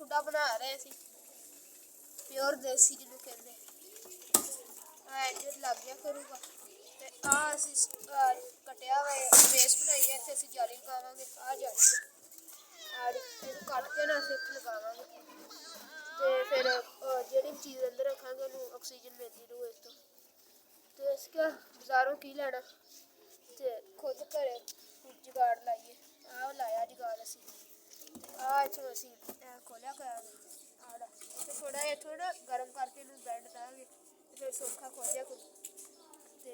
खुदा बना रहे सी प्योर देसी जिन्होंने कहते इंज लग गया करूँगा तो असी कटिया हुआ बेस बनाई है इतने असी जाली लगावे आ जाली कट के ना अस लगावे तो फिर जी चीज़ अंदर रखा ऑक्सीजन मिलती रहू इस तो इस क्या बाजारों की लेना तो खुद घर जुगाड़ लाइए आ लाया जुगाड़ असी इतों असी खोलिया आड़ा थोड़ा जिहा इतों ना गर्म करके इनू बैंड देंगे फिर सौखा खोलिया करूँ तो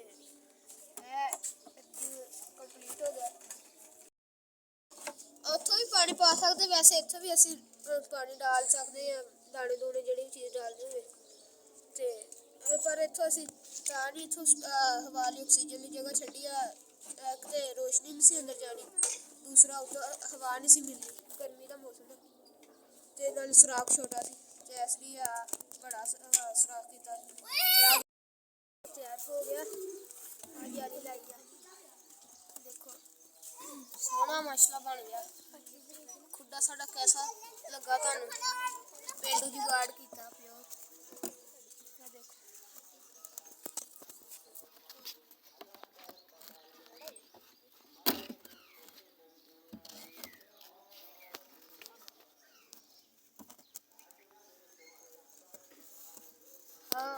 कंप्लीट हो गया उतों भी पानी पा सकते वैसे इतों भी असी पानी डाल सकते हैं दाने दूने जी चीज़ डालनी हो तो पर इतों असी ਤਾਂ नहीं इतों हवा ली ऑक्सीजन की जगह छड़ी एक तो रोशनी नहीं सी अंदर जानी दूसरा उधर हवा नहीं सी मिलनी गर्मी का मौसम तो नाल सुराख छोटा सी तो इसलिए बड़ा सुराख किया तैयार हो गया जाली लाई देखो सोहना मसला बन गया खुदा साडा कैसा लगा तुहानू पेंडू जुगाड़ किया प्योर देखो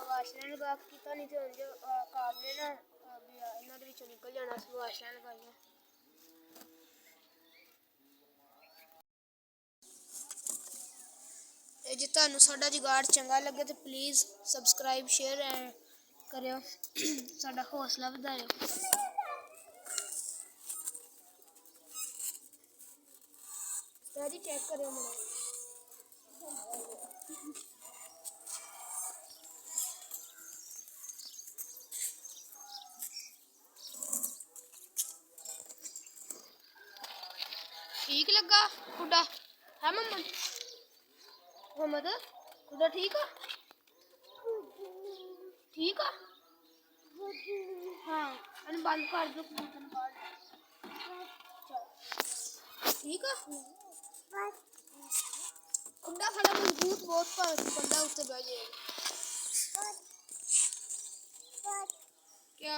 वाशर लगा किया नहीं तो जो काबले ना इन्होंने निकल जाना वाशर लगाइया जो तुहानू साडा जुगाड़ चंगा लगे तो प्लीज़ सबसक्राइब शेयर करियो साडा हौसला वधायो जी चेक करियो मेरा ठीक लगा खुदा है मोहम्मद मोहम्मद खुदा ठीक है हाँ मैंने बंद कर दो ठीक है खुदा खड़ा मजबूत बहुत बंदा उत्ते बह जाएगा क्या